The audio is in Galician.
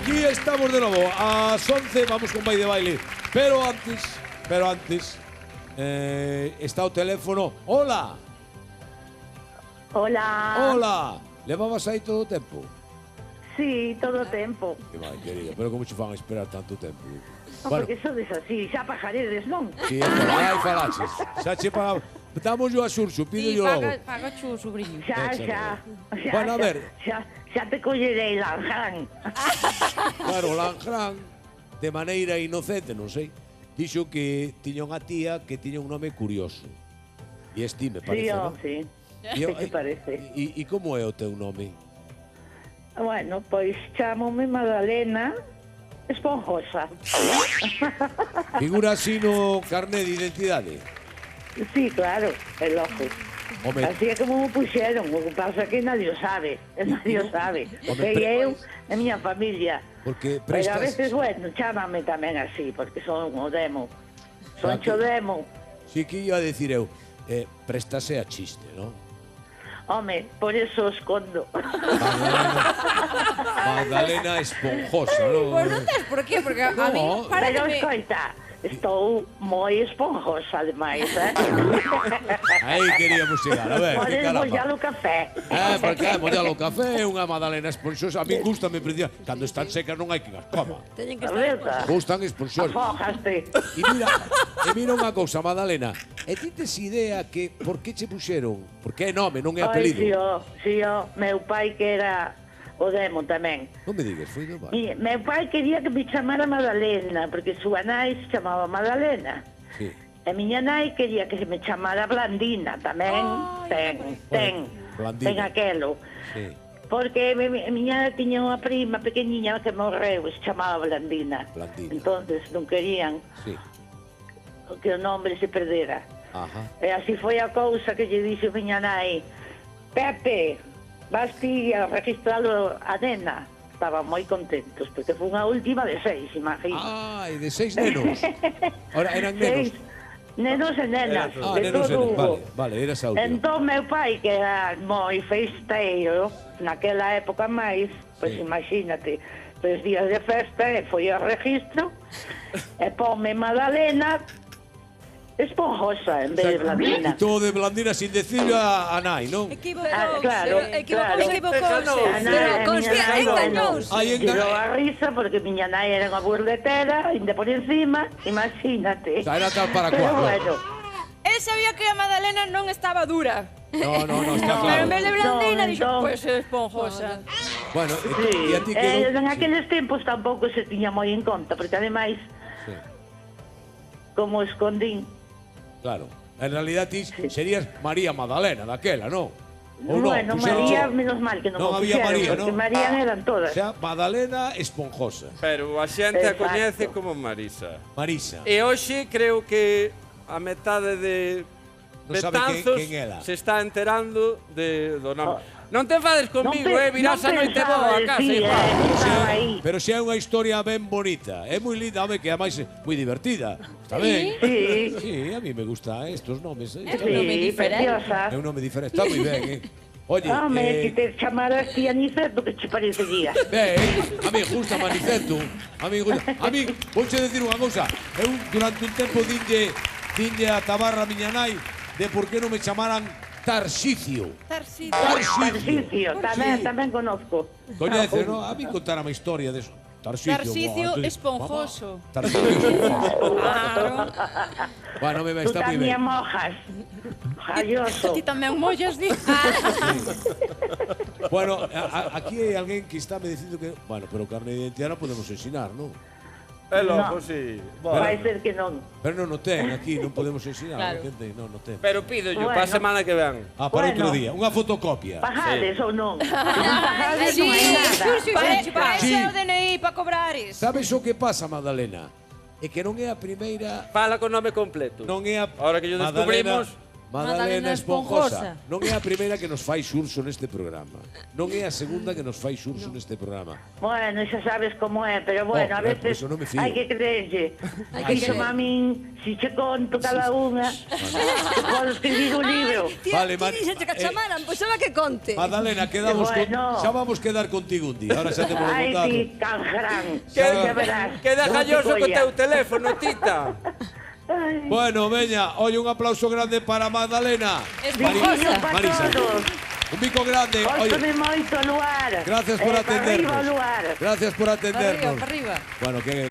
Aquí estamos de novo. A las 11 vamos con Vai de Baile. Pero antes, está o teléfono. Hola. Hola. Hola. Levabas aí todo o tempo? Sí, todo o tempo. Que vai, querida, pero como che fan a esperar tanto tempo? Porque sodes así, xa pajaredes, non? Sí, aí falaches. Xa che para... Damos yo a Xurxo, pido yo logo. Paga chu, sobrinho. Xa. Bueno, a ver. Xa te collerei, Lanján. Claro, Lanján, de maneira inocente, non sei, dixo que tiña unha tía que tiña un nome curioso. E este me parece, non? Sí. E Que te parece? E como é o teu nome? Bueno, pois chamome Madalena Esponjosa. Figura así no carné de identidade? Sí, claro, é loco. Home, Así é como me puxeron, o que pasa é que nadie o sabe, nadie o sabe. Home, E eu, a miña familia. porque Pero a prestas... veces, bueno, chámame tamén así, porque son o demo. Son cho demo. Sí que iba a decir eu, préstase a chiste, non? Home, por eso o escondo. Magdalena Esponjosa, non? Pois non tes por qué, porque a mí No. Pero pareceme... escoita, estou moi esponjosa ademais, Aí queríamos chegar, a ver, que Podes caramba. mollar o café. Porque mollar o café é unha Magdalena esponxosa. A mí gustame, pero cando están secas non hai que as coma. Teñen que A estar... verdad, Gustan esponxosas. afójaste. E mira unha cousa, Magdalena. E ti tes idea que por que che puxeron? Porque é nome, non é apelido. Si, o meu pai que era o demo tamén. Non me digas, foi do bar. Meu pai quería que me chamara Madalena, porque súa nai se chamaba Madalena. Sí. E miña nai quería que se me chamara Blandina, tamén ten Blandina. aquelo. Sí. Porque miña tiña unha prima pequeniña que morreu e se chamaba Blandina. Blandina. Entonces non querían Sí. que o nombre se perdera. Ajá. E así foi a cousa que lle dixo miña nai: Pepe, vas ti a registralo a nena. Estaban moi contentos, porque foi unha última de 6, imagina. Ai, de 6 nenos. Ahora eran nenos. 6 nenos e nenas, Ah, de nenos, todo hubo. Vale, era esa última. Entón, meu pai, que era moi festeiro, naquela época máis, pois Sí. imagínate, 3 días de festa, e foi ao registro, e ponme Madalena Esponjosa, en vez de Blandina. E todo de Blandina sin decirlo a nai, non? Equivocouse, claro, equivocouse. A nai, Pero a consciente, miña nai, engañouse. Aí tirou a risa, porque miña nai era unha burletera, inde por encima, imagínate. O sea, era tal para Pero cual. bueno, El sabía que a Madalena non estaba dura. No, está Pero en claro. vez de Blandina, No, dixo, no. pois esponjosa. Bueno, sí, e a ti quedou... en aqueles tempos tampouco se tiña moi en conta, porque ademais, Sí, como escondín, claro. En realidad ti serías María Magdalena, daquela, non? Ou non? bueno, Puxeron- María, menos mal que non Non me había puxeron, María, porque non? María eran O todas. sea, Magdalena Esponjosa. Pero a xente a Exacto. coñece como Marisa. Marisa. E hoxe creo que a metade de Non sabe Betanzos quen era. se está enterando do nome. Oh. Non te enfades comigo, virás a noite boa a casa igual. Estaba aí. Pero se é unha historia ben bonita. É moi linda, home, que ademais é moi divertida. Está ben? Sí, Sí, a mí me gustan estos nomes. un Está nome ben. sí, diferente. preciosa. É un nome diferente. Está moi ben, Oye, Home, si te chamaras ti Aniceto, que che parecería? a mí gusta Maniceto. A mí, vouche decir unha cousa. Eu durante un tempo dinlle a tabarra a miña nai de por que non me chamaran Tarsicio. Tarsicio. Tarsicio, Sí. tamén conozco. Coñece, non? A mí contara a historia de eso. Tarsicio buah, esponjoso. mamá, Tarsicio esponjoso. Claro. Bueno, me Tú está moi tamén ben. mojas. Jalloso. Ti tamén mollas, di. Bueno, aquí hai alguén que está me dicindo que... Bueno, pero carne de identidade non podemos ensinar, non? É No. loco, si. Vai ser que non. Pero non o ten, aquí non podemos ensinar. Claro. A xente non o ten. Pero pido yo, Bueno. para a semana que ven. Ah, para outro Bueno. día. Unha fotocopia. Pajades ou non? Se non pajades Sí, non hai nada. para Sí. ese o DNI, para cobrares. Sabes o que pasa, Magdalena? É que non é a primeira... Fala con nome completo. Non é a... Ahora que yo descubrimos, Madalena Esponjosa. Non é a primeira que nos fai xurso neste programa. Non é a segunda que nos fai xurso neste programa. Bueno, xa sabes como é, pero bueno, a por veces eso non me fío. hai que creerlle. Díxome a min, si che conto cada unha, podo escribir un libro. Vale, Ti dixen que chamaran, pois xa que conte. Madalena, quedamos con, Bueno. xa vamos quedar contigo un día. Ahora xa te Ai, montado. ti, canjarán. Que- Xa verás. Queda Non te calloso co colla. teu teléfono, tita. Ai, Bueno, veña, oye, un aplauso grande para Magdalena. Esponjosa. para Marisa. todos. Un bico grande. Oye, Óstome moito, Luar. gracias por Para arriba, atendernos. Luar. Gracias por Para arriba, atendernos. para arriba. Bueno, que